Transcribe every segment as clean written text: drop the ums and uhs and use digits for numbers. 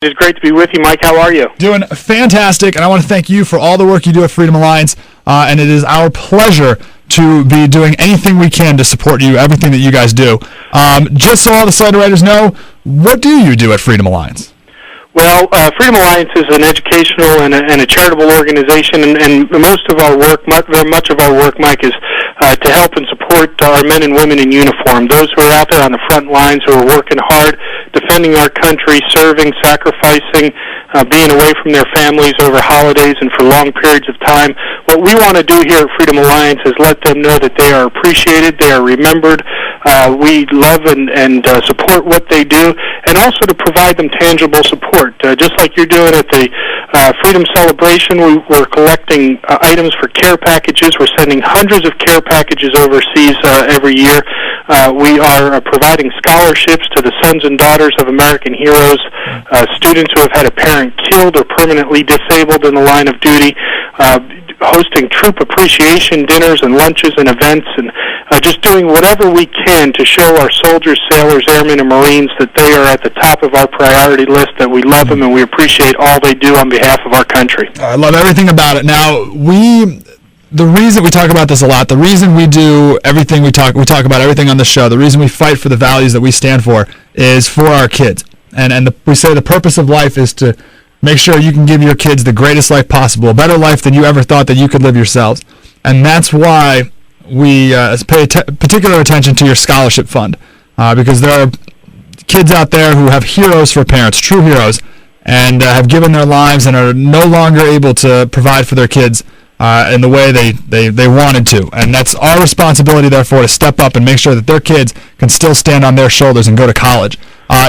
It's great to be with you, Mike. How are you? Doing fantastic, and I want to thank you for all the work you do at Freedom Alliance, and it is our pleasure to be doing anything we can to support you, everything that you guys do. Just so all the Slater writers know, what do you do at Freedom Alliance? Well, Freedom Alliance is an educational and a charitable organization, and most of our work, very much of our work, Mike, is to help and support our men and women in uniform, those who are out there on the front lines, who are working hard, defending our country, serving, sacrificing, being away from their families over holidays and for long periods of time. What we want to do here at Freedom Alliance is let them know that they are appreciated, they are remembered, we love and support what they do, and also to provide them tangible support. Just like you're doing at the Freedom Celebration, we're collecting items for care packages. We're sending hundreds of care packages overseas every year. We are providing scholarships to the sons and daughters of American heroes, students who have had a parent killed or permanently disabled in the line of duty, hosting troop appreciation dinners and lunches and events, and just doing whatever we can to show our soldiers, sailors, airmen, and Marines that they are at the top of our priority list, that we love them and we appreciate all they do on behalf of our country. I love everything about it. Now, the reason we talk about this a lot, the reason we do everything we talk about everything on the show, the reason we fight for the values that we stand for is for our kids. And we say the purpose of life is to make sure you can give your kids the greatest life possible, a better life than you ever thought that you could live yourselves. And that's why we pay particular attention to your scholarship fund, because there are kids out there who have heroes for parents, true heroes, and have given their lives and are no longer able to provide for their kids in the way they wanted to. And that's our responsibility, therefore, to step up and make sure that their kids can still stand on their shoulders and go to college.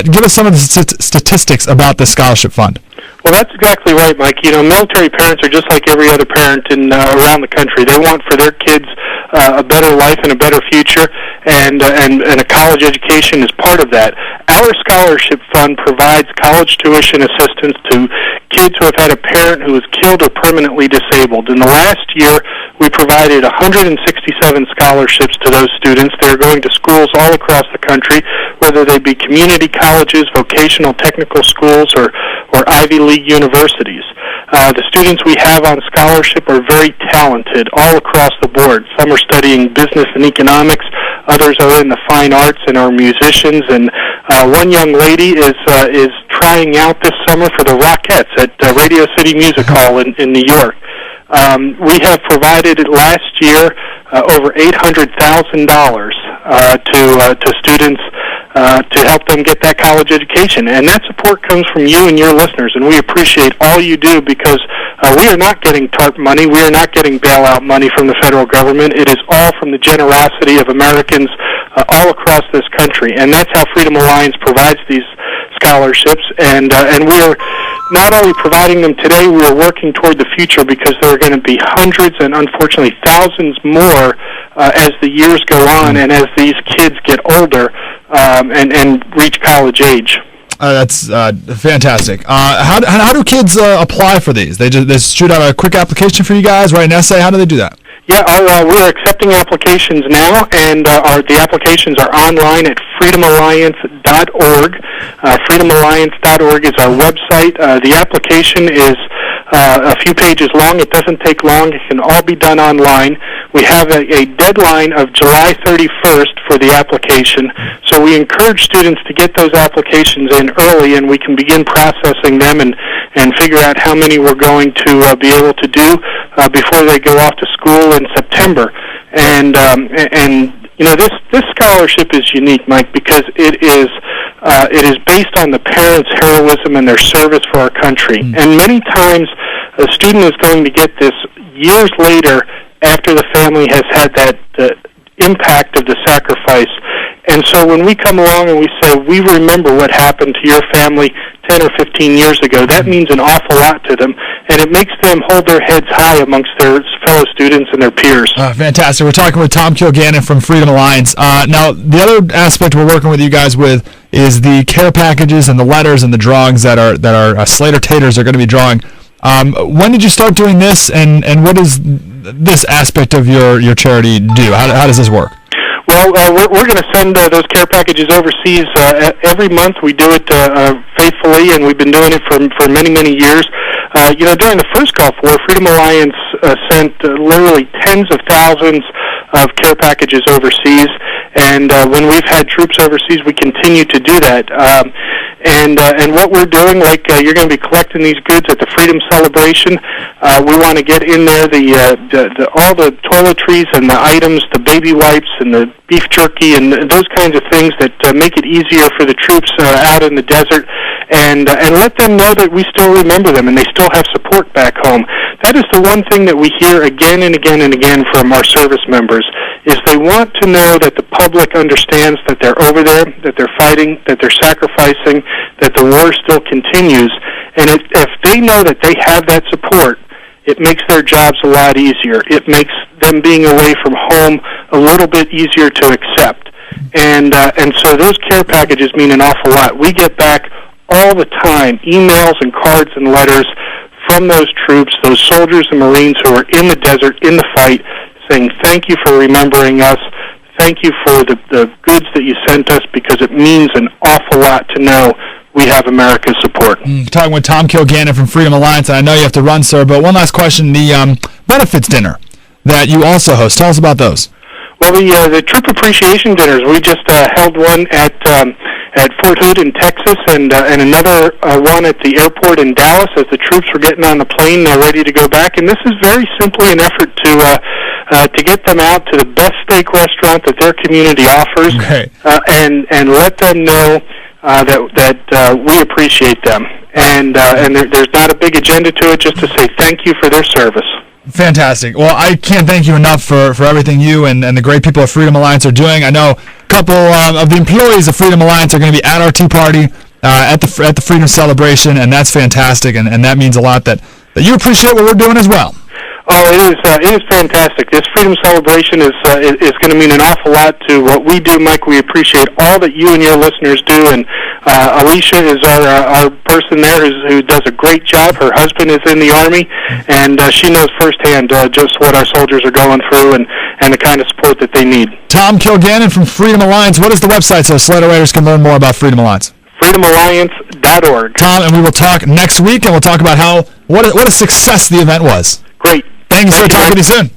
Give us some of the statistics about this scholarship fund. Well, that's exactly right, Mike. You know, military parents are just like every other parent around the country. They want for their kids a better life and a better future, and a college education is part of that. Our scholarship fund provides college tuition assistance to kids who have had a parent who was killed or permanently disabled. In the last year, we provided 167 scholarships to those students. They're going to schools all across the country, whether they be community colleges, vocational technical schools, or Ivy League universities. The students we have on scholarship are very talented all across the board. Some are studying business and economics. Others are in the fine arts and are musicians. And one young lady is trying out this summer for the Rockettes at Radio City Music Hall in New York. We have provided last year over $800,000 to students to help them get that college education. And that support comes from you and your listeners, and we appreciate all you do, because we are not getting TARP money. We are not getting bailout money from the federal government. It is all from the generosity of Americans all across this country. And that's how Freedom Alliance provides these scholarships. And we are not only providing them today, we are working toward the future, because there are going to be hundreds and unfortunately thousands more as the years go on and as these kids get older and reach college age. That's fantastic. How do kids apply for these? They shoot out a quick application for you guys, write an essay? How do they do that? Yeah, we're accepting applications now, and the applications are online at freedomalliance.org. Freedomalliance.org is our website. The application is a few pages long. It doesn't take long. It can all be done online. We have a deadline of July 31st for the application, so we encourage students to get those applications in early, and we can begin processing them and figure out how many we're going to be able to do before they go off to school in September. And you know, this scholarship is unique, Mike, because it is based on the parents' heroism and their service for our country. And many times a student is going to get this years later, after the family has had that impact of the sacrifice. And so when we come along and we say, we remember what happened to your family 10 or 15 years ago, that means an awful lot to them, and it makes them hold their heads high amongst their fellow students and their peers. Fantastic. We're talking with Tom Kilgannon from Freedom Alliance. Now, the other aspect we're working with you guys with is the care packages and the letters and the drawings that our Slater Taters are going to be drawing. When did you start doing this, and what does this aspect of your charity do? How does this work? Well, we're going to send those care packages overseas every month. We do it faithfully, and we've been doing it for many, many years. During the first Gulf War, Freedom Alliance sent literally tens of thousands of care packages overseas, and when we've had troops overseas, we continue to do that. And what we're doing, like you're going to be collecting these goods at the Freedom Celebration. We want to get in there all the toiletries and the items, the baby wipes and the beef jerky and those kinds of things that make it easier for the troops out in the desert, and let them know that we still remember them and they still have support back home. That is the one thing that we hear again and again and again from our service members, is they want to know that the public understands that they're over there, that they're fighting, that they're sacrificing, that the war still continues. And if they know that they have that support, it makes their jobs a lot easier. It makes them being away from home a little bit easier to accept. And so those care packages mean an awful lot. We get back all the time emails and cards and letters from those troops, those soldiers and Marines who are in the desert, in the fight, saying thank you for remembering us, thank you for the goods that you sent us, because it means an awful lot to know we have America's support. Talking with Tom Kilgannon from Freedom Alliance, and I know you have to run, sir, but one last question, the benefits dinner that you also host, tell us about those. Well, the Troop Appreciation Dinners, we just held one at Fort Hood in Texas, and another one at the airport in Dallas as the troops were getting on the plane ready to go back. And this is very simply an effort to get them out to the best steak restaurant that their community offers, okay. and let them know that we appreciate them. And there's not a big agenda to it, just to say thank you for their service. Fantastic. Well, I can't thank you enough for everything you and the great people at Freedom Alliance are doing. I know a couple of the employees of Freedom Alliance are going to be at our Tea Party at the Freedom Celebration, and that's fantastic, and that means a lot that you appreciate what we're doing as well. Oh, it is fantastic. This Freedom Celebration is going to mean an awful lot to what we do, Mike. We appreciate all that you and your listeners do, and Alicia is our person there who does a great job. Her husband is in the Army, and she knows firsthand just what our soldiers are going through and the kind of support that they need. Tom Kilgannon from Freedom Alliance. What is the website so Slater Raiders can learn more about Freedom Alliance? freedomalliance.org. Tom, and we will talk next week, and we'll talk about what a success the event was. Great. Thank you, sir. Talk with you soon.